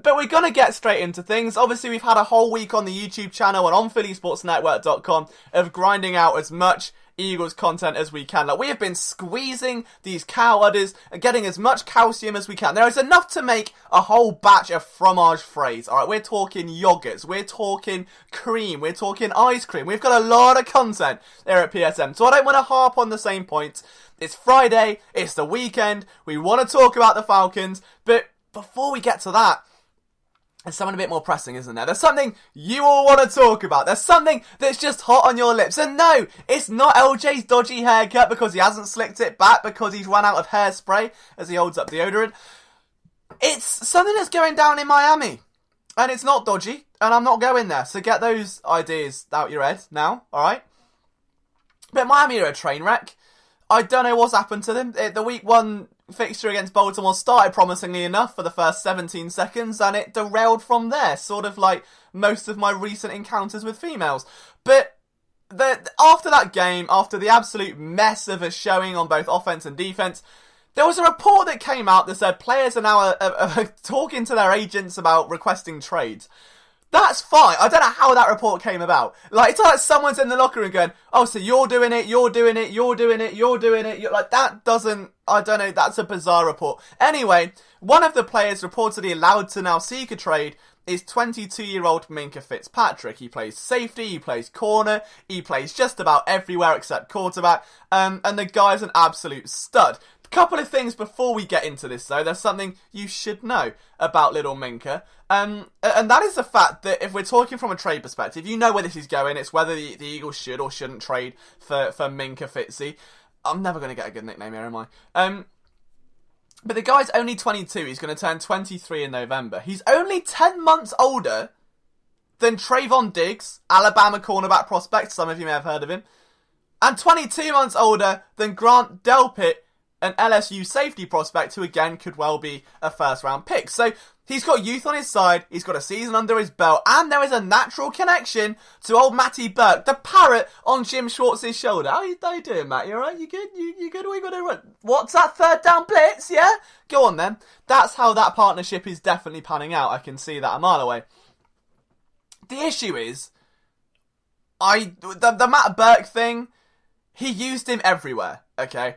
But we're going to get straight into things. Obviously, we've had a whole week on the YouTube channel and on PhillySportsNetwork.com of grinding out as much Eagles content as we can. Like, we have been squeezing these cow udders and getting as much calcium as we can. There is enough to make a whole batch of fromage fraise. Alright, we're talking yogurts, we're talking cream, we're talking ice cream. We've got a lot of content here at PSM. So I don't want to harp on the same points. It's Friday, it's the weekend, we want to talk about the Falcons, but before we get to that, there's something a bit more pressing, isn't there? There's something you all want to talk about. There's something that's just hot on your lips. And no, it's not LJ's dodgy haircut because he hasn't slicked it back because he's run out of hairspray as he holds up deodorant. It's something that's going down in Miami. And it's not dodgy, and I'm not going there. So get those ideas out your head now, alright? But Miami are a train wreck. I don't know what's happened to them. The week one fixture against Baltimore started promisingly enough for the first 17 seconds, and it derailed from there, sort of like most of my recent encounters with females. But after that game, after the absolute mess of a showing on both offense and defense, there was a report that came out that said players are now talking to their agents about requesting trades. That's fine. I don't know how that report came about. Like, it's like someone's in the locker room going, oh, so you're doing it, you're doing it, you're doing it, you're doing it. Like, that doesn't, I don't know, that's a bizarre report. Anyway, one of the players reportedly allowed to now seek a trade is 22-year-old Minkah Fitzpatrick. He plays safety, he plays corner, he plays just about everywhere except quarterback, and the guy's an absolute stud. Couple of things before we get into this though. There's something you should know about little Minkah. And that is the fact that if we're talking from a trade perspective, you know where this is going. It's whether the Eagles should or shouldn't trade for Minkah Fitzy. I'm never going to get a good nickname here, am I? But the guy's only 22. He's going to turn 23 in November. He's only 10 months older than Trayvon Diggs, Alabama cornerback prospect. Some of you may have heard of him. And 22 months older than Grant Delpit, an LSU safety prospect who again could well be a first round pick. So he's got youth on his side, he's got a season under his belt, and there is a natural connection to old Matty Burke, the parrot on Jim Schwartz's shoulder. How you doing, Matt? You alright? You good? You good? We got to run. What's that third down blitz? Yeah? Go on then. That's how that partnership is definitely panning out. I can see that a mile away. The issue is, the Matt Burke thing, he used him everywhere, okay?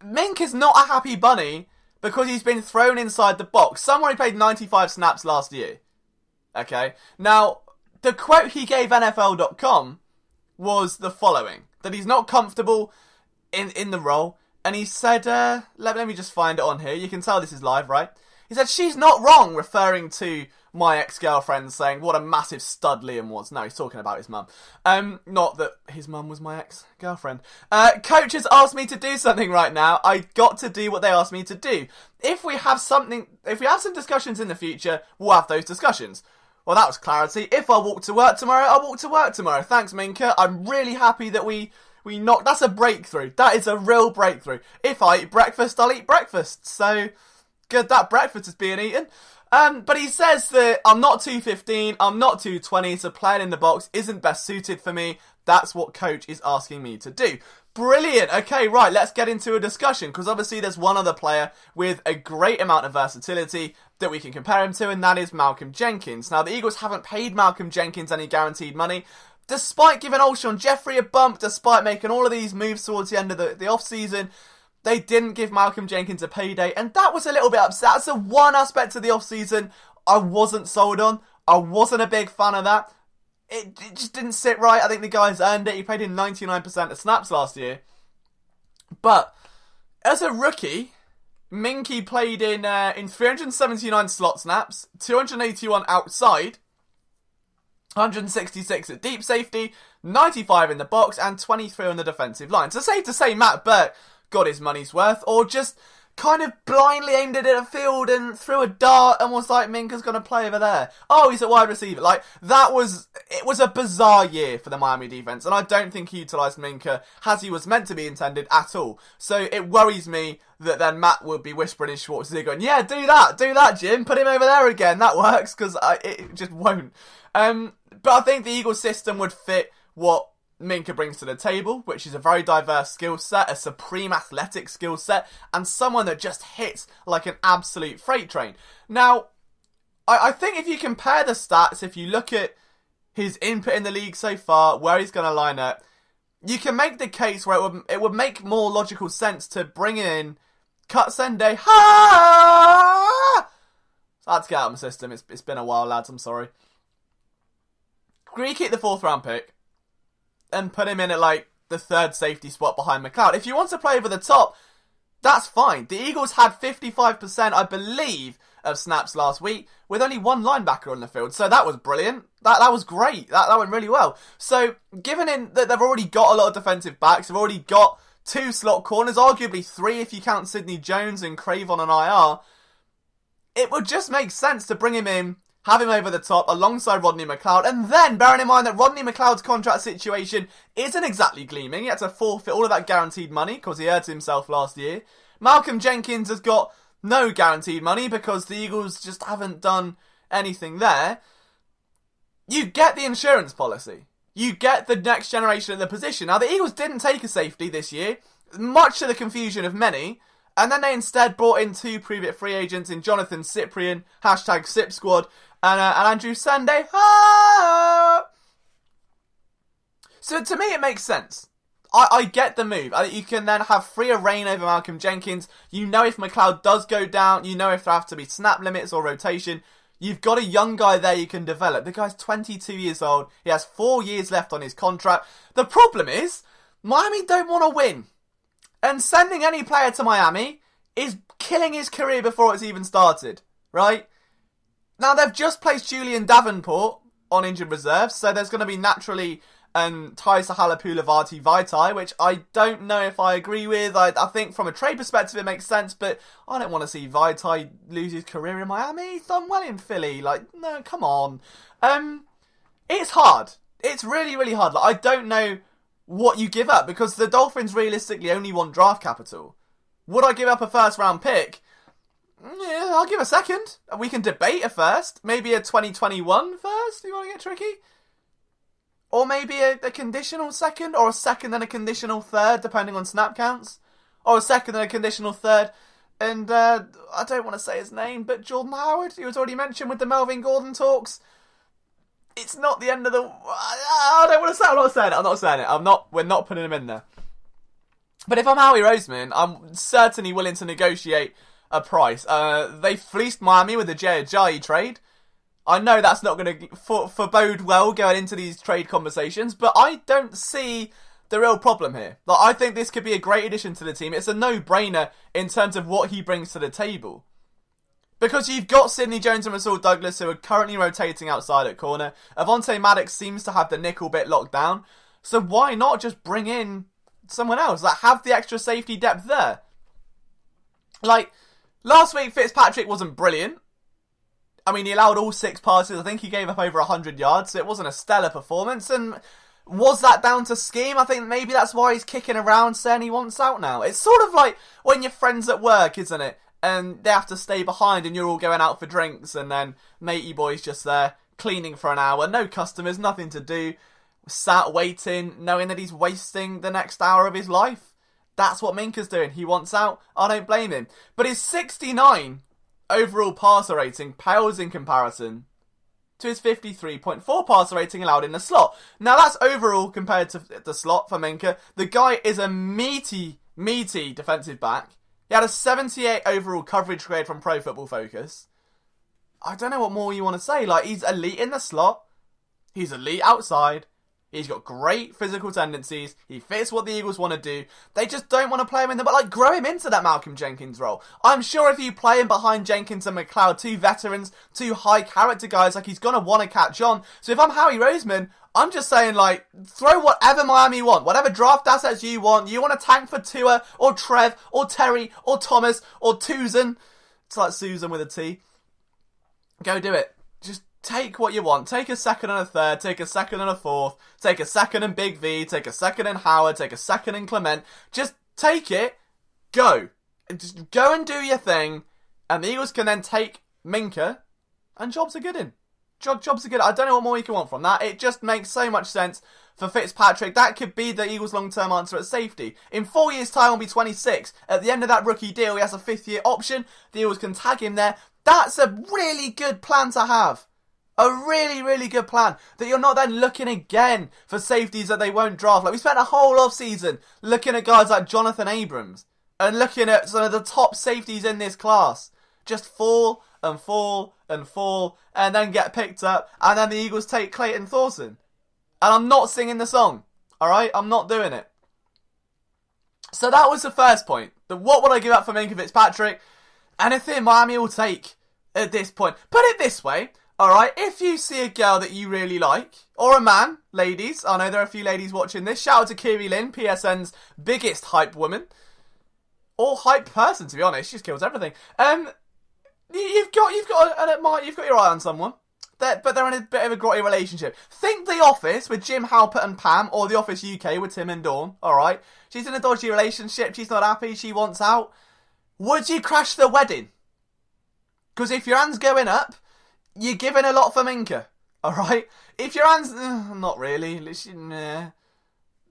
Mink is not a happy bunny because he's been thrown inside the box. Someone who played 95 snaps last year. Okay? Now, the quote he gave NFL.com was the following. That he's not comfortable in the role. And he said, let me just find it on here. You can tell this is live, right? He said, she's not wrong, referring to my ex-girlfriend, saying what a massive stud Liam was. No, he's talking about his mum. Not that his mum was my ex-girlfriend. Coach has asked me to do something right now. I got to do what they asked me to do. If we have some discussions in the future, we'll have those discussions. Well, that was clarity. If I walk to work tomorrow, I'll walk to work tomorrow. Thanks, Minkah. I'm really happy that we knocked. That's a breakthrough. That is a real breakthrough. If I eat breakfast, I'll eat breakfast. So good that breakfast is being eaten. But he says that I'm not 215, I'm not 220, so playing in the box isn't best suited for me. That's what coach is asking me to do. Brilliant. Okay, right, let's get into a discussion, because obviously there's one other player with a great amount of versatility that we can compare him to, and that is Malcolm Jenkins. Now, the Eagles haven't paid Malcolm Jenkins any guaranteed money, despite giving Alshon Jeffrey a bump, despite making all of these moves towards the end of the off-season. They didn't give Malcolm Jenkins a payday, and that was a little bit upset. That's the one aspect of the off-season I wasn't sold on. I wasn't a big fan of that. It just didn't sit right. I think the guy's earned it. He played in 99% of snaps last year. But as a rookie, Minkah played in 379 slot snaps, 281 outside, 166 at deep safety, 95 in the box, and 23 on the defensive line. So safe to say Matt Burke got his money's worth, or just kind of blindly aimed it at a field and threw a dart and was like, Minkah's going to play over there. Oh, he's a wide receiver. Like, it was a bizarre year for the Miami defense, and I don't think he utilised Minkah as he was meant to be intended at all. So it worries me that then Matt would be whispering in Schwartz's ear going, yeah, do that, Jim, put him over there again, that works, because it just won't. But I think the Eagles system would fit what Minkah brings to the table, which is a very diverse skill set, a supreme athletic skill set, and someone that just hits like an absolute freight train. Now, I think if you compare the stats, if you look at his input in the league so far, where he's going to line up, you can make the case where it would make more logical sense to bring in Kutsende. Ha! So I had to get out of my system. It's been a while, lads. I'm sorry. Keep the 4th round pick and put him in at like the 3rd safety spot behind McLeod. If you want to play over the top, that's fine. The Eagles had 55%, I believe, of snaps last week with only 1 linebacker on the field. So that was brilliant. That was great. That went really well. So given in that they've already got a lot of defensive backs, they've already got 2 slot corners, arguably 3 if you count Sidney Jones and Crave on an IR, it would just make sense to bring him in, have him over the top alongside Rodney McLeod, and then bearing in mind that Rodney McLeod's contract situation isn't exactly gleaming. He had to forfeit all of that guaranteed money because he hurt himself last year. Malcolm Jenkins has got no guaranteed money because the Eagles just haven't done anything there. You get the insurance policy. You get the next generation in the position. Now, the Eagles didn't take a safety this year, much to the confusion of many, and then they instead brought in 2 previous free agents in Jonathan Cyprian, hashtag SIP Squad, and Andrew Sunday. Ah! So to me, it makes sense. I get the move. You can then have freer reign over Malcolm Jenkins. You know if McLeod does go down, you know if there have to be snap limits or rotation. You've got a young guy there you can develop. The guy's 22 years old. He has 4 years left on his contract. The problem is, Miami don't want to win. And sending any player to Miami is killing his career before it's even started. Right? Now, they've just placed Julian Davenport on injured reserve, so there's going to be naturally ties to Halapoulivaati Vaitai, which I don't know if I agree with. I think from a trade perspective it makes sense, but I don't want to see Vaitai lose his career in Miami. He's done well in Philly. Like, no, come on. It's hard. It's really, really hard. Like, I don't know what you give up, because the Dolphins realistically only want draft capital. Would I give up a 1st round pick? Yeah, I'll give a 2nd. We can debate a 1st. Maybe a 2021 1st, if you want to get tricky. Or maybe a conditional 2nd, or a 2nd and a conditional 3rd, depending on snap counts. Or a 2nd and a conditional 3rd. And I don't want to say his name, but Jordan Howard, he was already mentioned with the Melvin Gordon talks. It's not the end of the... I don't want to say it. I'm not saying it. We're not putting him in there. But if I'm Howie Roseman, I'm certainly willing to negotiate a price. They fleeced Miami with the Jay Ajayi trade. I know that's not going to forebode well going into these trade conversations, but I don't see the real problem here. Like, I think this could be a great addition to the team. It's a no-brainer in terms of what he brings to the table. Because you've got Sidney Jones and Rasul Douglas, who are currently rotating outside at corner. Avonte Maddox seems to have the nickel bit locked down. So why not just bring in someone else? Like, have the extra safety depth there. Like, last week Fitzpatrick wasn't brilliant. I mean, he allowed all 6 passes. I think he gave up over 100 yards, so it wasn't a stellar performance. And was that down to scheme? I think maybe that's why he's kicking around saying he wants out now. It's sort of like when your friends at work, isn't it? And they have to stay behind and you're all going out for drinks, and then matey boy's just there cleaning for an hour. No customers, nothing to do. Sat waiting, knowing that he's wasting the next hour of his life. That's what Minkah's doing. He wants out. I don't blame him. But his 69 overall passer rating pales in comparison to his 53.4 passer rating allowed in the slot. Now that's overall compared to the slot for Minkah. The guy is a meaty defensive back. He had a 78 overall coverage grade from Pro Football Focus. I don't know what more you want to say. Like, he's elite in the slot. He's elite outside. He's got great physical tendencies. He fits what the Eagles want to do. They just don't want to play him in the... But, like, grow him into that Malcolm Jenkins role. I'm sure if you play him behind Jenkins and McLeod, 2 veterans, 2 high-character guys, like, he's going to want to catch on. So if I'm Howie Roseman, I'm just saying, like, throw whatever Miami want. Whatever draft assets you want. You want to tank for Tua, or Trev, or Terry, or Thomas, or Tuzan. It's like Susan with a T. Go do it. Just take what you want. Take a 2nd and a 3rd. Take a 2nd and a 4th. Take a 2nd and Big V. Take a 2nd and Howard. Take a 2nd and Clement. Just take it. Go. Just go and do your thing. And the Eagles can then take Minkah. And jobs are good in. Jobs are good. I don't know what more you can want from that. It just makes so much sense for Fitzpatrick. That could be the Eagles' long-term answer at safety. In 4 years' time, he'll be 26. At the end of that rookie deal, he has a 5th-year option. The Eagles can tag him there. That's a really good plan to have. A really, really good plan. That you're not then looking again for safeties that they won't draft. Like, we spent a whole off-season looking at guys like Jonathan Abrams and looking at some of the top safeties in this class. Just fall and fall and fall and then get picked up, and then the Eagles take Clayton Thorson. And I'm not singing the song. Alright? I'm not doing it. So that was the first point. What would I give up for Minkah Fitzpatrick? Anything Miami will take at this point. Put it this way. Alright, if you see a girl that you really like, or a man, ladies, I know there are a few ladies watching this, shout out to Kiri Lynn, PSN's biggest hype woman, or hype person, to be honest, she just kills everything. You've got your eye on someone, but they're in a bit of a grotty relationship. Think The Office with Jim Halpert and Pam, or The Office UK with Tim and Dawn, alright? She's in a dodgy relationship, she's not happy, she wants out. Would you crash the wedding? Because if your hand's going up, you're giving a lot for Minkah, alright? If your hand's, not really,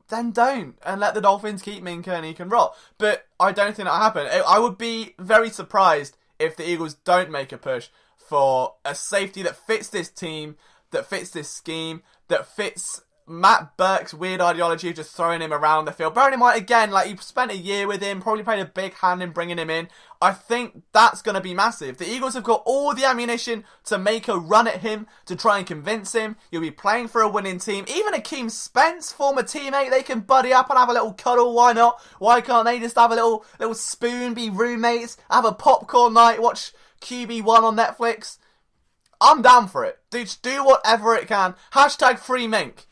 then don't. And let the Dolphins keep Minkah and he can rot. But I don't think that'll happen. I would be very surprised if the Eagles don't make a push for a safety that fits this team, that fits this scheme, that fits Matt Burke's weird ideology of just throwing him around the field. Bearing in mind, again, like, you spent a year with him, probably played a big hand in bringing him in. I think that's going to be massive. The Eagles have got all the ammunition to make a run at him, to try and convince him. You'll be playing for a winning team. Even Akeem Spence, former teammate, they can buddy up and have a little cuddle. Why not? Why can't they just have a little spoon, be roommates, have a popcorn night, watch QB1 on Netflix? I'm down for it. Do whatever it can. Hashtag free Mink.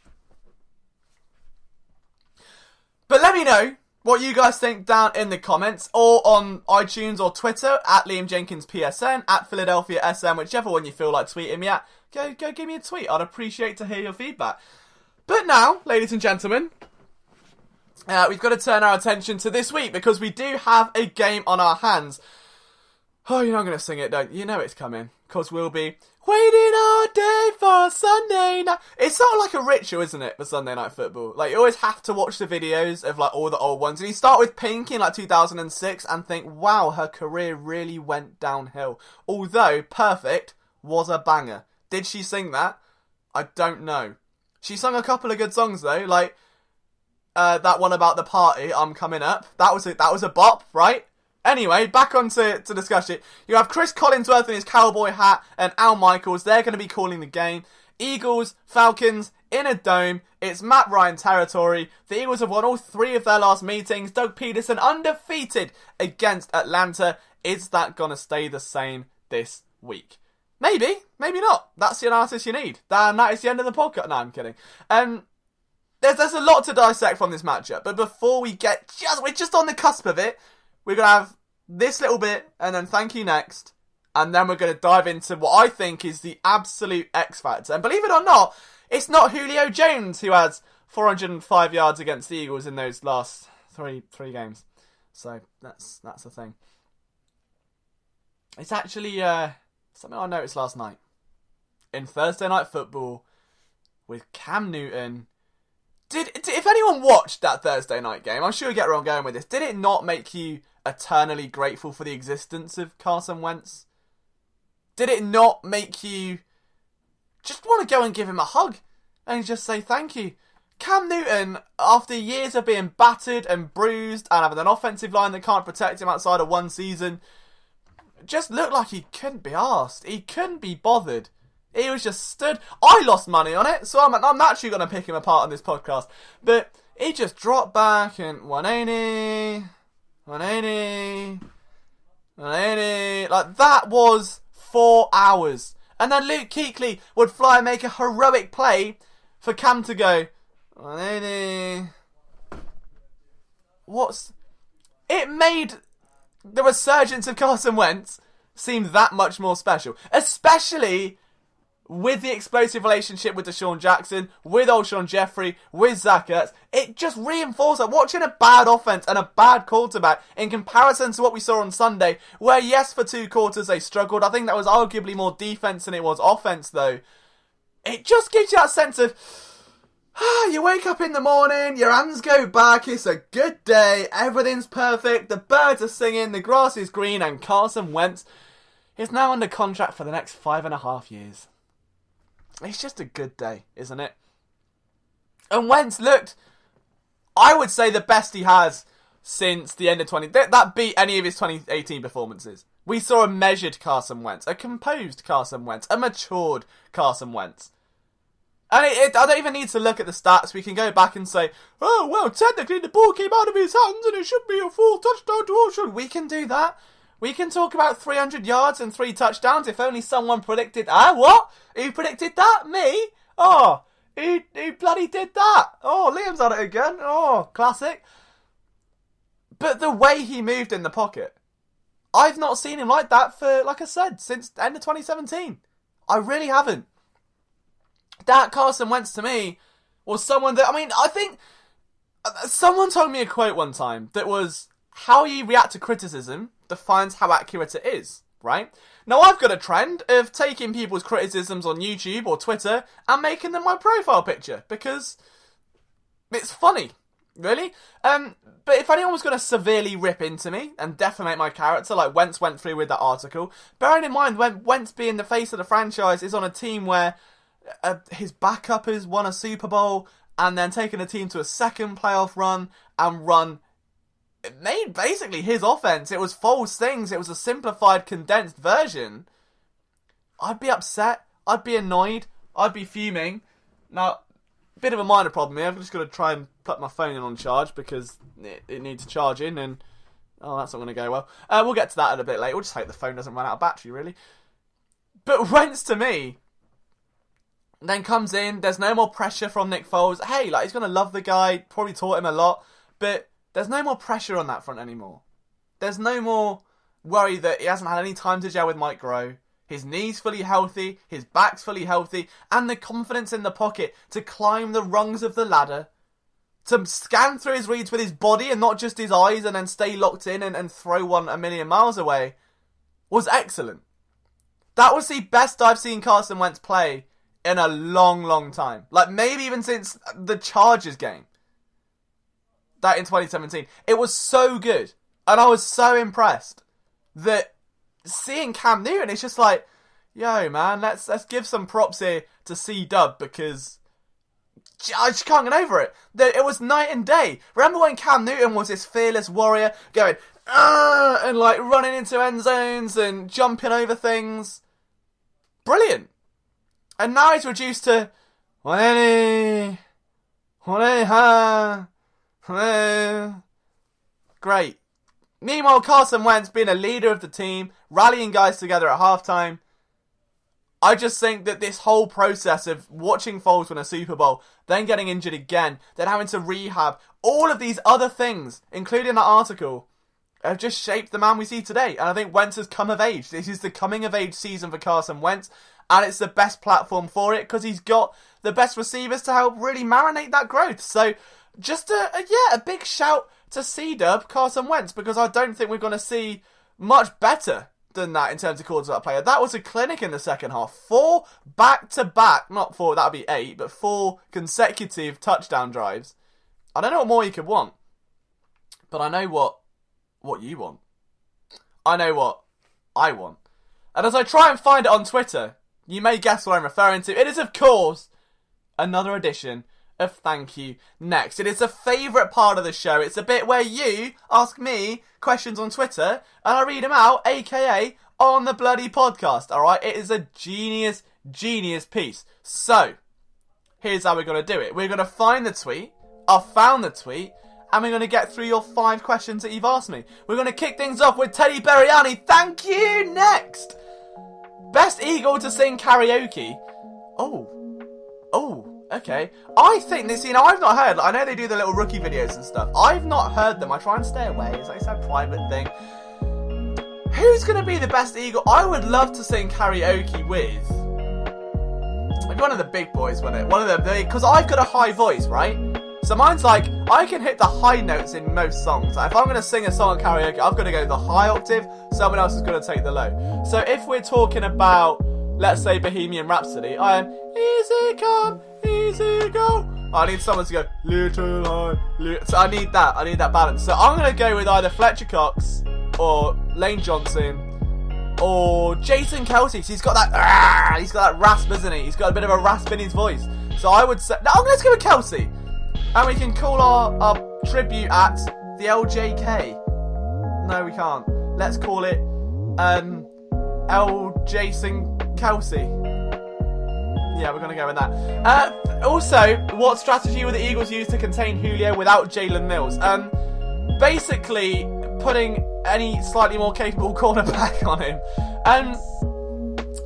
But let me know what you guys think down in the comments, or on iTunes or Twitter, at Liam Jenkins PSN, at Philadelphia SM, whichever one you feel like tweeting me at. Go give me a tweet. I'd appreciate to hear your feedback. But now, ladies and gentlemen, we've got to turn our attention to this week, because we do have a game on our hands. Oh, you're not going to sing it, don't you? You know it's coming, because we'll be waiting all day for Sunday night. It's sort of like a ritual, isn't it, for Sunday Night Football? Like, you always have to watch the videos of, like, all the old ones. And you start with Pink in, like, 2006 and think, wow, her career really went downhill. Although, Perfect was a banger. Did she sing that? I don't know. She sung a couple of good songs, though. Like, that one about the party, I'm Coming Up. That was a bop, right? Anyway, back on to discuss it. You have Chris Collinsworth in his cowboy hat and Al Michaels. They're going to be calling the game. Eagles, Falcons, in a dome. It's Matt Ryan territory. The Eagles have won all 3 of their last meetings. Doug Peterson undefeated against Atlanta. Is that going to stay the same this week? Maybe. Maybe not. That's the analysis you need. And that is the end of the podcast. No, I'm kidding. There's a lot to dissect from this matchup. But before we we're just on the cusp of it. We're going to have this little bit, and then thank you next. And then we're going to dive into what I think is the absolute X factor. And believe it or not, it's not Julio Jones who has 405 yards against the Eagles in those last three games. So that's the thing. It's actually something I noticed last night. In Thursday Night Football with Cam Newton. If anyone watched that Thursday night game, I'm sure you get where I'm going with this, did it not make you eternally grateful for the existence of Carson Wentz? Did it not make you just want to go and give him a hug and just say thank you? Cam Newton, after years of being battered and bruised and having an offensive line that can't protect him outside of one season, just looked like he couldn't be arsed. He couldn't be bothered. He was just stood. I lost money on it, so I'm actually going to pick him apart on this podcast. But he just dropped back and 180. Like, that was 4 hours. And then Luke Kuechly would fly and make a heroic play for Cam to go 180. It made the resurgence of Carson Wentz seem that much more special. Especially with the explosive relationship with Deshaun Jackson, with Alshon Jeffrey, with Zach Ertz. It just reinforced that watching a bad offense and a bad quarterback in comparison to what we saw on Sunday, where yes, for 2 quarters they struggled. I think that was arguably more defense than it was offense, though. It just gives you that sense of, You wake up in the morning, your hands go back, it's a good day, everything's perfect, the birds are singing, the grass is green, and Carson Wentz is now under contract for the next 5.5 years. It's just a good day, isn't it? And Wentz looked, I would say, the best he has since the end of that beat any of his 2018 performances. We saw a measured Carson Wentz, a composed Carson Wentz, a matured Carson Wentz. And I don't even need to look at the stats. We can go back and say, oh, well, technically the ball came out of his hands and it should be a full touchdown to Ocean. We can do that. We can talk about 300 yards and 3 touchdowns if only someone predicted... what? Who predicted that? Me? Oh, who bloody did that? Oh, Liam's on it again. Oh, classic. But the way he moved in the pocket, I've not seen him like that for, like I said, since the end of 2017. I really haven't. That Carson Wentz, to me, was someone that... I think... Someone told me a quote one time that was, how you react to criticism defines how accurate it is, right? Now, I've got a trend of taking people's criticisms on YouTube or Twitter and making them my profile picture, because it's funny, really. But if anyone was going to severely rip into me and defamate my character, like Wentz went through with that article, bearing in mind, when Wentz being the face of the franchise is on a team where... his backup has won a Super Bowl and then taken a team to a second playoff run and it made basically his offense. It was false things. It was a simplified, condensed version. I'd be upset. I'd be annoyed. I'd be fuming. Now, a bit of a minor problem here. I've just got to try and put my phone in on charge because it needs charging and... oh, that's not going to go well. We'll get to that in a bit later. We'll just hope the phone doesn't run out of battery, really. But Wentz, to me... then comes in, there's no more pressure from Nick Foles. Hey, he's going to love the guy, probably taught him a lot, but there's no more pressure on that front anymore. There's no more worry that he hasn't had any time to gel with Mike Groh. His knee's fully healthy, his back's fully healthy, and the confidence in the pocket to climb the rungs of the ladder, to scan through his reads with his body and not just his eyes and then stay locked in and throw one a million miles away, was excellent. That was the best I've seen Carson Wentz play in a long, long time. Maybe even since the Chargers game. That in 2017. It was so good. And I was so impressed that seeing Cam Newton, it's just yo, man, let's give some props here to C-Dub because I just can't get over it. It was night and day. Remember when Cam Newton was this fearless warrior going, and running into end zones and jumping over things? Brilliant. And now he's reduced to... great. Meanwhile, Carson Wentz being a leader of the team, rallying guys together at halftime. I just think that this whole process of watching Foles win a Super Bowl, then getting injured again, then having to rehab, all of these other things, including that article, have just shaped the man we see today. And I think Wentz has come of age. This is the coming of age season for Carson Wentz. And it's the best platform for it because he's got the best receivers to help really marinate that growth. So just a big shout to C-Dub, Carson Wentz, because I don't think we're going to see much better than that in terms of quarterback player. That was a clinic in the second half. 4 back-to-back, not 4, that would be 8, but 4 consecutive touchdown drives. I don't know what more you could want, but I know what you want. I know what I want. And as I try and find it on Twitter, you may guess what I'm referring to. It is, of course, another edition of Thank You Next. It is a favourite part of the show. It's a bit where you ask me questions on Twitter and I read them out, aka on the bloody podcast, alright? It is a genius piece. So, here's how we're going to do it. We're going to find the tweet. I've found the tweet. And we're going to get through your 5 questions that you've asked me. We're going to kick things off with Teddy Beriani. Thank you, next! Best Eagle to sing karaoke. Oh, okay. I think this, I've not heard, I know they do the little rookie videos and stuff. I've not heard them. I try and stay away. It's like a private thing. Who's going to be the best Eagle? I would love to sing karaoke with... maybe one of the big boys, wouldn't it? One of them, because I've got a high voice, right? So mine's I can hit the high notes in most songs. If I'm going to sing a song in karaoke, I've got to go the high octave, someone else is going to take the low. So if we're talking about, let's say, Bohemian Rhapsody, I am easy come, easy go, I need someone to go little high. So I need that balance. So I'm gonna go with either Fletcher Cox or Lane Johnson or Jason Kelsey. He's got that rasp, isn't he? He's got a bit of a rasp in his voice. So I would say, no, let's go with Kelsey, and we can call our tribute at the LJK. No, we can't. Let's call it L. Jason Kelsey. Yeah, we're going to go with that. Also, what strategy will the Eagles use to contain Julio without Jalen Mills? Basically, putting any slightly more capable cornerback on him.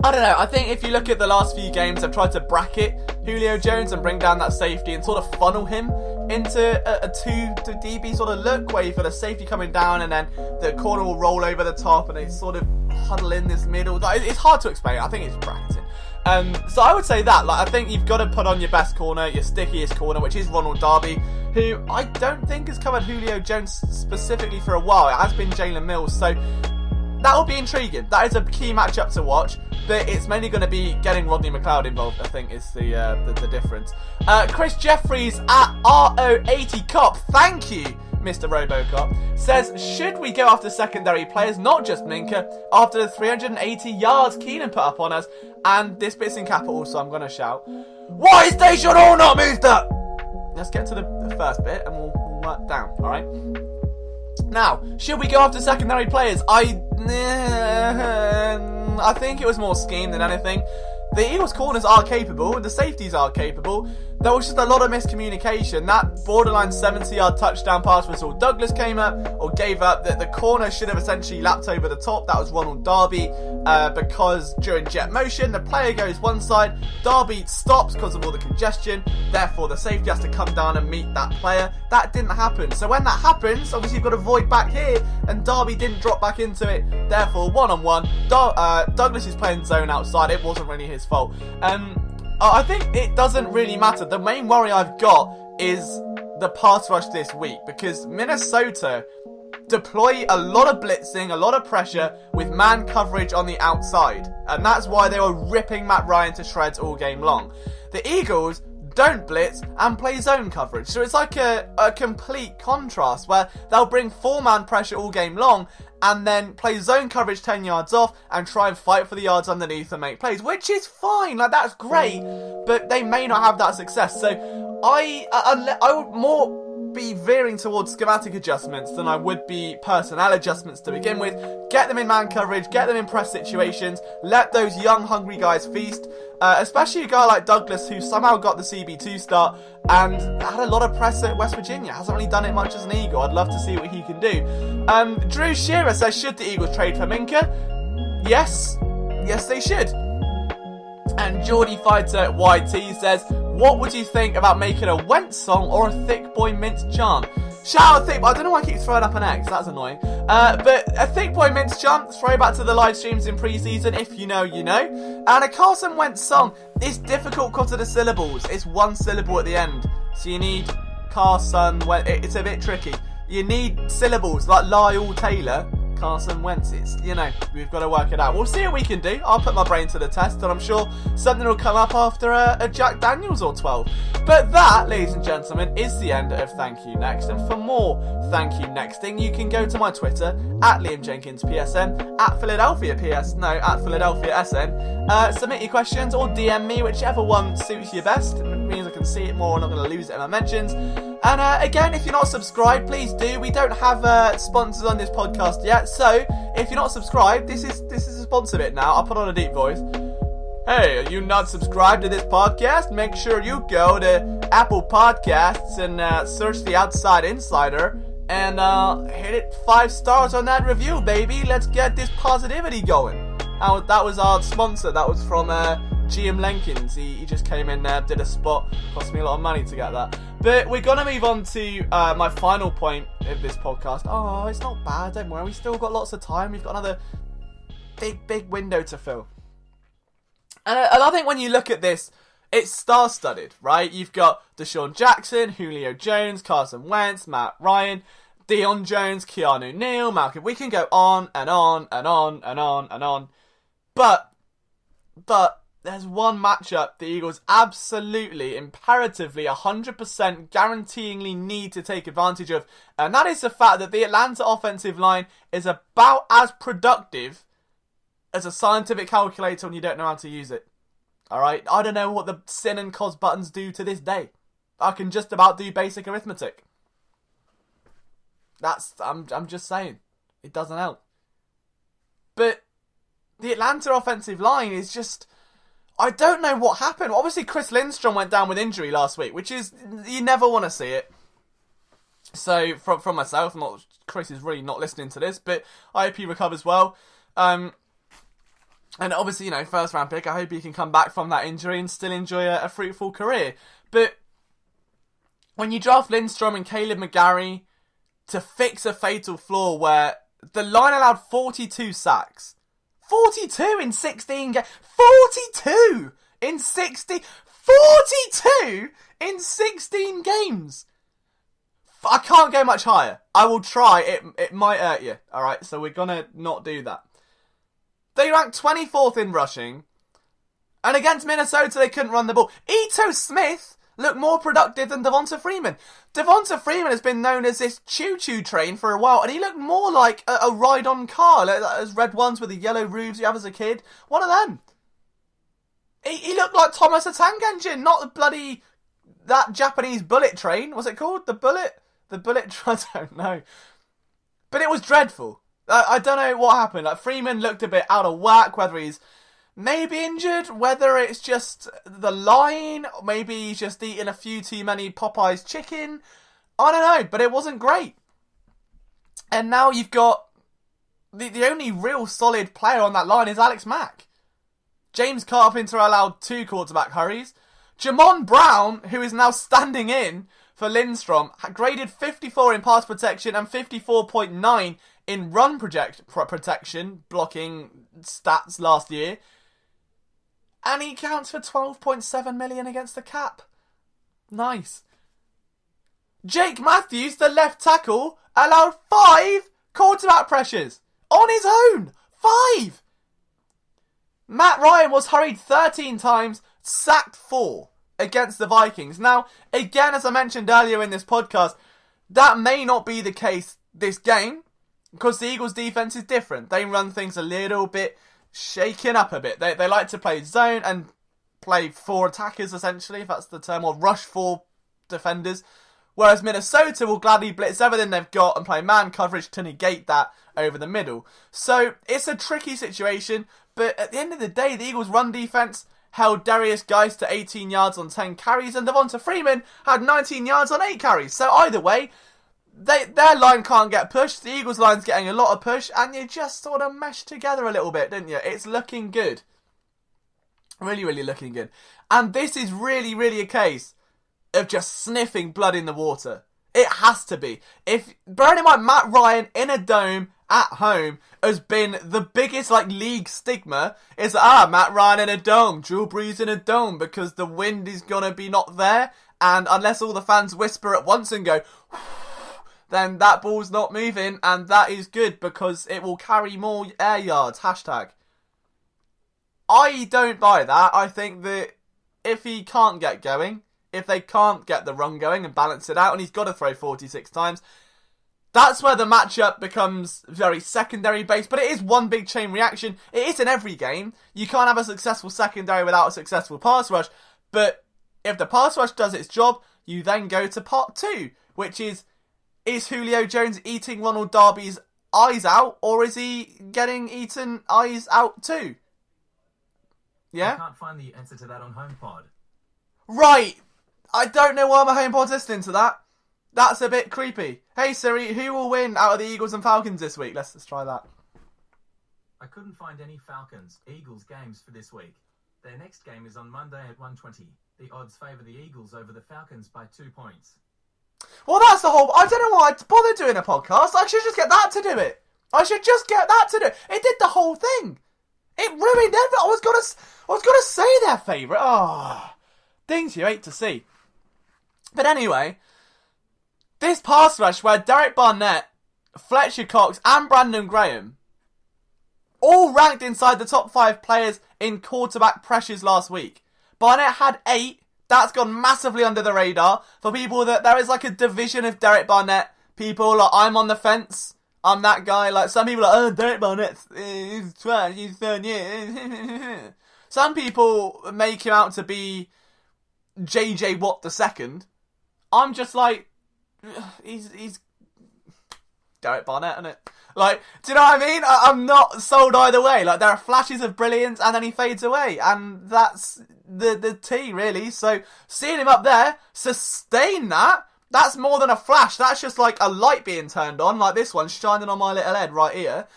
I don't know. I think if you look at the last few games, they've tried to bracket Julio Jones and bring down that safety and sort of funnel him into a 2 DB sort of look where you've got a safety coming down and then the corner will roll over the top and they sort of huddle in this middle. It's hard to explain. I think it's bracketing. So I would say that, I think you've got to put on your best corner, your stickiest corner, which is Ronald Darby, who I don't think has covered Julio Jones specifically for a while. It has been Jalen Mills, so that will be intriguing. That is a key matchup to watch, but it's mainly going to be getting Rodney McLeod involved, I think, is the difference. Chris Jeffries at RO80Cop, thank you, Mr. Robocop, says, should we go after secondary players, not just Minkah, after the 380 yards Keenan put up on us? And this bit's in capital, so I'm going to shout, why is Deshaun Hall not moved up? Let's get to the first bit and we'll work down, alright? Now, should we go after secondary players? I think it was more scheme than anything. The Eagles' corners are capable, the safeties are capable. There was just a lot of miscommunication. That borderline 70-yard touchdown pass when Saul Douglas came up or gave up, that the corner should have essentially lapped over the top. That was Ronald Darby, because during jet motion, the player goes one side, Darby stops because of all the congestion, therefore the safety has to come down and meet that player. That didn't happen. So when that happens, obviously you've got a void back here, and Darby didn't drop back into it. Therefore, one-on-one, Douglas is playing zone outside. It wasn't really his fault. I think it doesn't really matter. The main worry I've got is the pass rush this week, because Minnesota deploy a lot of blitzing, a lot of pressure with man coverage on the outside, and that's why they were ripping Matt Ryan to shreds all game long. The Eagles don't blitz and play zone coverage, so it's like a complete contrast where they'll bring 4-man pressure all game long and then play zone coverage 10 yards off and try and fight for the yards underneath and make plays, which is fine, that's great, but they may not have that success. So I would more be veering towards schematic adjustments than I would be personnel adjustments to begin with. Get them in man coverage, get them in press situations, let those young hungry guys feast, especially a guy like Douglas who somehow got the CB2 start and had a lot of press at West Virginia. Hasn't really done it much as an Eagle. I'd love to see what he can do. Drew Shearer says, should the Eagles trade for Minkah? Yes they should. And Geordie Fighter YT says, what would you think about making a Wentz song or a Thick Boy Mints chant? Shout out Thick Boy. I don't know why I keep throwing up an X. That's annoying. But a Thick Boy Mints chant, throwback to the live streams in pre-season. If you know, you know. And a Carson Wentz song. It's difficult because of the syllables. It's one syllable at the end. So you need Carson Wentz. It's a bit tricky. You need syllables like Lyle Taylor. Carson Wentz. We've got to work it out. We'll see what we can do. I'll put my brain to the test, and I'm sure something will come up after a Jack Daniels or 12. But that, ladies and gentlemen, is the end of Thank You Next. And for more Thank You Nexting, you can go to my Twitter, at Liam Jenkins PSN, at Philadelphia SN. Submit your questions or DM me, whichever one suits you best. It means I can see it more and I'm not going to lose it in my mentions. And again, if you're not subscribed, please do. We don't have sponsors on this podcast yet, so if you're not subscribed, this is a sponsor bit now. I'll put on a deep voice. Hey, are you not subscribed to this podcast? Make sure you go to Apple Podcasts and search The Outside Insider and hit it 5 stars on that review, baby. Let's get this positivity going. That was our sponsor. That was from GM Lenkins. He just came in there, did a spot. Cost me a lot of money to get that. But we're going to move on to my final point of this podcast. Oh, it's not bad, don't worry. We've still got lots of time. We've got another big window to fill. And I think when you look at this, it's star-studded, right? You've got Deshaun Jackson, Julio Jones, Carson Wentz, Matt Ryan, Deion Jones, Keanu Neal, Malcolm. We can go on and on and on and on and on. But there's one matchup the Eagles absolutely, imperatively, 100% guaranteeingly need to take advantage of, and that is the fact that the Atlanta offensive line is about as productive as a scientific calculator when you don't know how to use it. Alright? I don't know what the sin and cos buttons do to this day. I can just about do basic arithmetic. I'm just saying. It doesn't help. But the Atlanta offensive line is just... I don't know what happened. Obviously, Chris Lindstrom went down with injury last week, which is... You never want to see it. So, from myself, Chris is really not listening to this, but I hope he recovers well. And obviously, first round pick, I hope he can come back from that injury and still enjoy a fruitful career. But when you draft Lindstrom and Caleb McGarry to fix a fatal flaw where the line allowed 42 sacks. 42 in 16 games. 42 in 16 games. I can't go much higher. I will try. It might hurt you. Alright, so we're gonna not do that. They ranked 24th in rushing. And against Minnesota, they couldn't run the ball. Ito Smith looked more productive than Devonta Freeman. Devonta Freeman has been known as this choo-choo train for a while, and he looked more like a ride-on car, like those red ones with the yellow roofs you have as a kid. One of them. He looked like Thomas the Tank Engine, not the bloody... that Japanese bullet train. What's it called? The bullet? The bullet train? I don't know. But it was dreadful. I don't know what happened. Like, Freeman looked a bit out of whack, whether he's maybe injured, whether it's just the line, maybe he's just eating a few too many Popeye's chicken. I don't know, but it wasn't great. And now you've got the only real solid player on that line is Alex Mack. James Carpenter allowed 2 quarterback hurries. Jamon Brown, who is now standing in for Lindstrom, graded 54 in pass protection and 54.9 in run protection, blocking stats last year. And he counts for 12.7 million against the cap. Nice. Jake Matthews, the left tackle, allowed 5 quarterback pressures on his own. 5! Matt Ryan was hurried 13 times, sacked 4 against the Vikings. Now, again, as I mentioned earlier in this podcast, that may not be the case this game, because the Eagles' defense is different. They run things a little bit shaken up a bit. They like to play zone and play 4 attackers, essentially, if that's the term, or rush 4 defenders. Whereas Minnesota will gladly blitz everything they've got and play man coverage to negate that over the middle. So it's a tricky situation, but at the end of the day, the Eagles' run defense held Darius Geist to 18 yards on 10 carries, and Devonta Freeman had 19 yards on 8 carries. So either way, their line can't get pushed, the Eagles' line's getting a lot of push, and you just sort of meshed together a little bit, didn't you? It's looking good. Really, really looking good. And this is really, really a case of just sniffing blood in the water. It has to be. Bearing in mind, Matt Ryan in a dome at home has been the biggest league stigma. Is Matt Ryan in a dome, Drew Brees in a dome, because the wind is gonna be not there, and unless all the fans whisper at once and go, then that ball's not moving, and that is good because it will carry more air yards. Hashtag. I don't buy that. I think that if he can't get going, if they can't get the run going and balance it out, and he's got to throw 46 times, that's where the matchup becomes very secondary based, but it is one big chain reaction. It is in every game. You can't have a successful secondary without a successful pass rush, but if the pass rush does its job, you then go to part 2, which is Julio Jones eating Ronald Darby's eyes out, or is he getting eaten eyes out too? Yeah? I can't find the answer to that on HomePod. Right! I don't know why my HomePod's listening to that. That's a bit creepy. Hey Siri, who will win out of the Eagles and Falcons this week? Let's try that. I couldn't find any Falcons-Eagles games for this week. Their next game is on Monday at 1:20. The odds favour the Eagles over the Falcons by 2 points. Well, that's the whole... I don't know why I bother doing a podcast. I should just get that to do it. It did the whole thing. It ruined everything. I was gonna say their favourite. Things you hate to see. But anyway, this pass rush where Derek Barnett, Fletcher Cox and Brandon Graham all ranked inside the top 5 players in quarterback pressures last week. Barnett had 8. That's gone massively under the radar. For people that there is like a division of Derek Barnett. People like, I'm on the fence. I'm that guy. Like, some people are like, oh, Derek Barnett, he's trash, he's third year. Some people make him out to be JJ Watt II. I'm just like, he's Derek Barnett, isn't it? Like, do you know what I mean? I'm not sold either way. Like, there are flashes of brilliance and then he fades away. And that's the T, really. So, seeing him up there, sustain that, that's more than a flash. That's just like a light being turned on, like this one, shining on my little head right here.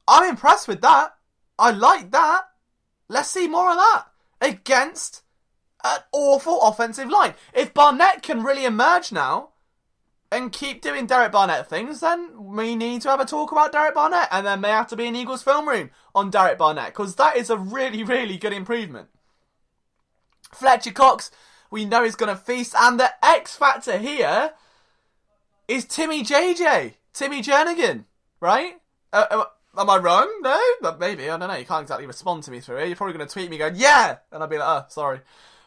I'm impressed with that. I like that. Let's see more of that. Against an awful offensive line. If Barnett can really emerge now and keep doing Derek Barnett things, then we need to have a talk about Derek Barnett. And there may have to be an Eagles film room on Derek Barnett, because that is a really, really good improvement. Fletcher Cox, we know he's going to feast. And the X factor here is Timmy Jernigan, right? Am I wrong? No? Maybe, I don't know. You can't exactly respond to me through it. You're probably going to tweet me going, yeah! And I'll be like, oh, sorry.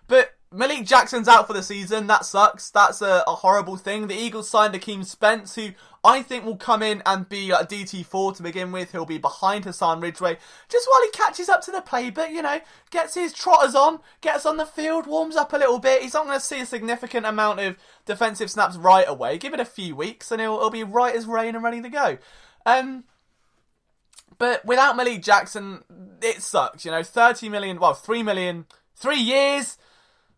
But Malik Jackson's out for the season. That sucks. That's a horrible thing. The Eagles signed Akeem Spence, who I think will come in and be a DT4 to begin with. He'll be behind Hassan Ridgeway, just while he catches up to the play. But, you know, gets his trotters on, gets on the field, warms up a little bit. He's not going to see a significant amount of defensive snaps right away. Give it a few weeks and he'll be right as rain and ready to go. But without Malik Jackson, it sucks. You know, 30 million, well, 3 million, 3 years.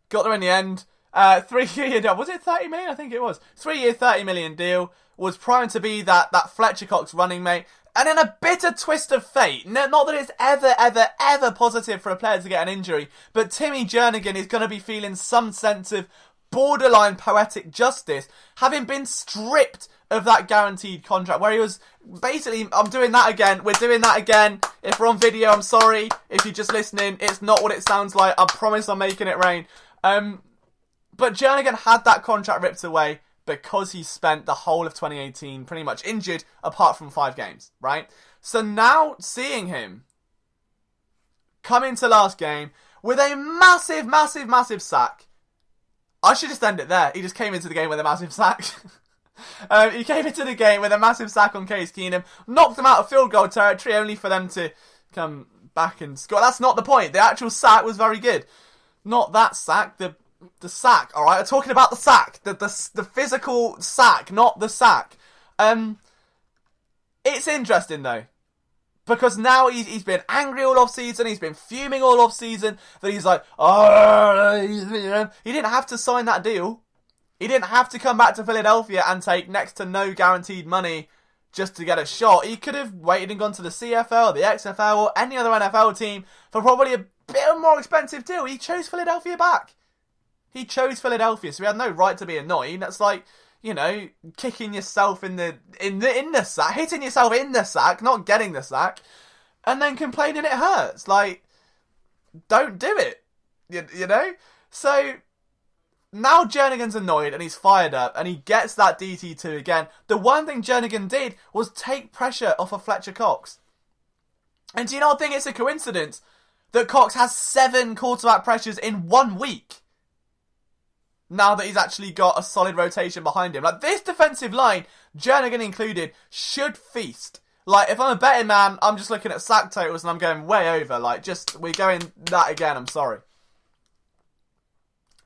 Got there in the end. 3 year deal. Was it 30 million? I think it was. 3 year, 30 million deal. Was primed to be that Fletcher Cox running mate. And in a bitter twist of fate, not that it's ever positive for a player to get an injury, but Timmy Jernigan is going to be feeling some sense of borderline poetic justice, having been stripped of that guaranteed contract, where he was basically, I'm doing that again, we're doing that again. If we're on video, I'm sorry. If you're just listening, it's not what it sounds like. I promise I'm making it rain. But Jernigan had that contract ripped away because he spent the whole of 2018 pretty much injured, apart from 5 games, right? So now seeing him come into last game with a massive sack. I should just end it there. He just came into the game with a massive sack. He came into the game with a massive sack on Case Keenum, knocked them out of field goal territory, only for them to come back and score. That's not the point. The actual sack was very good. Not that sack, the sack, alright? I'm talking about the sack. The physical sack, not the sack. It's interesting, though. Because now he's been angry all off-season, he's been fuming all off-season, that he's like, he didn't have to sign that deal. He didn't have to come back to Philadelphia and take next to no guaranteed money just to get a shot. He could have waited and gone to the CFL, the XFL, or any other NFL team for probably a bit more expensive deal. He chose Philadelphia back. He chose Philadelphia, so he had no right to be annoyed. That's like, you know, kicking yourself in the sack, hitting yourself in the sack, not getting the sack, and then complaining it hurts. Like, don't do it. You know? So now Jernigan's annoyed and he's fired up and he gets that DT2 again. The one thing Jernigan did was take pressure off of Fletcher Cox. And do you not think it's a coincidence that Cox has 7 quarterback pressures in 1 week? Now that he's actually got a solid rotation behind him. Like, this defensive line, Jernigan included, should feast. Like, if I'm a betting man, I'm just looking at sack totals and I'm going way over. Like, we're going that again, I'm sorry.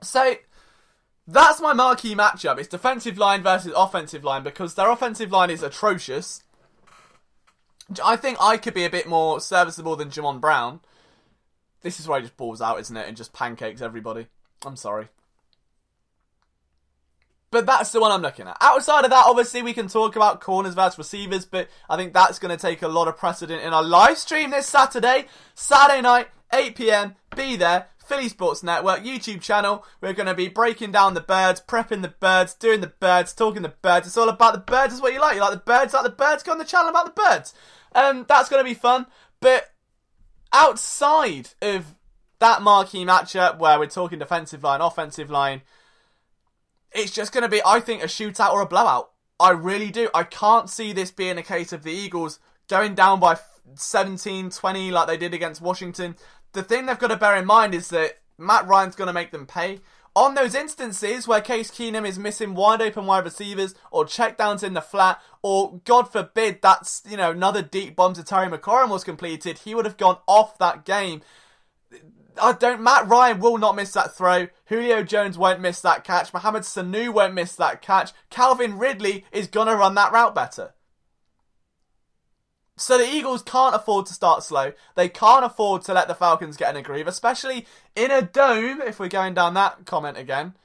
So, that's my marquee matchup. It's defensive line versus offensive line, because their offensive line is atrocious. I think I could be a bit more serviceable than Jamon Brown. This is where he just balls out, isn't it? And just pancakes everybody. I'm sorry. But that's the one I'm looking at. Outside of that, obviously, we can talk about corners versus receivers, but I think that's going to take a lot of precedent in our live stream this Saturday night, 8 p.m. Be there. Philly Sports Network YouTube channel. We're going to be breaking down the birds, prepping the birds, doing the birds, talking the birds. It's all about the birds. It's what you like. You like the birds? Like the birds? Go on the channel about the birds. That's going to be fun. But outside of that marquee matchup where we're talking defensive line, offensive line, it's just going to be, I think, a shootout or a blowout. I really do. I can't see this being a case of the Eagles going down by 17-20 like they did against Washington, the thing they've got to bear in mind is that Matt Ryan's going to make them pay. On those instances where Case Keenum is missing wide open wide receivers or checkdowns in the flat, or God forbid that's, another deep bomb to Terry McLaurin was completed, he would have gone off that game. Matt Ryan will not miss that throw. Julio Jones won't miss that catch. Mohamed Sanu won't miss that catch. Calvin Ridley is going to run that route better. So the Eagles can't afford to start slow. They can't afford to let the Falcons get in a groove, especially in a dome, if we're going down that comment again.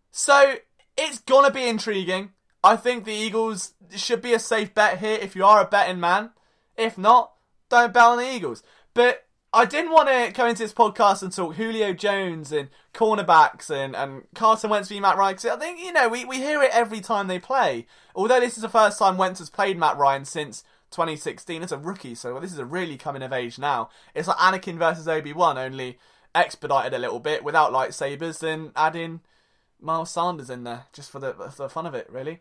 So it's going to be intriguing. I think the Eagles should be a safe bet here if you are a betting man. If not, don't bet on the Eagles. But I didn't want to go into this podcast and talk Julio Jones and cornerbacks and Carson Wentz v Matt Ryan, because I think, we hear it every time they play. Although this is the first time Wentz has played Matt Ryan since 2016 as a rookie, so this is a really coming of age now. It's like Anakin versus Obi-Wan, only expedited a little bit without lightsabers and adding Miles Sanders in there just for the fun of it, really.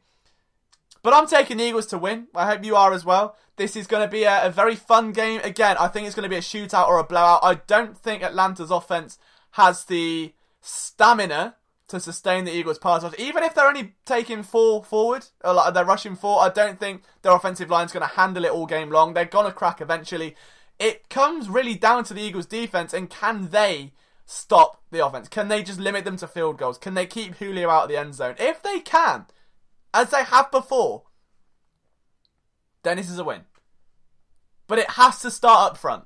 But I'm taking the Eagles to win. I hope you are as well. This is going to be a very fun game. Again, I think it's going to be a shootout or a blowout. I don't think Atlanta's offense has the stamina to sustain the Eagles' pass rush. Even if they're only taking 4 forward, or like they're rushing 4, I don't think their offensive line's going to handle it all game long. They're going to crack eventually. It comes really down to the Eagles' defense, and can they stop the offense? Can they just limit them to field goals? Can they keep Julio out of the end zone? If they can, as they have before, then this is a win. But it has to start up front.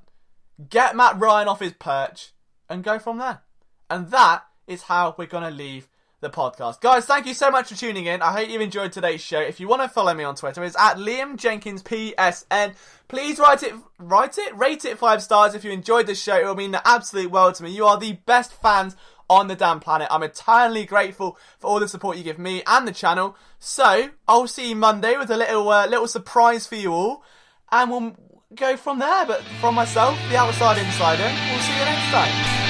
Get Matt Ryan off his perch and go from there. And that is how we're going to leave the podcast. Guys, thank you so much for tuning in. I hope you've enjoyed today's show. If you want to follow me on Twitter, it's at Liam Jenkins PSN. Please rate it 5 stars if you enjoyed the show. It will mean the absolute world to me. You are the best fans on the damn planet. I'm eternally grateful for all the support you give me and the channel. So, I'll see you Monday with a little surprise for you all. And we'll go from there. But from myself, the outside insider, we'll see you next time.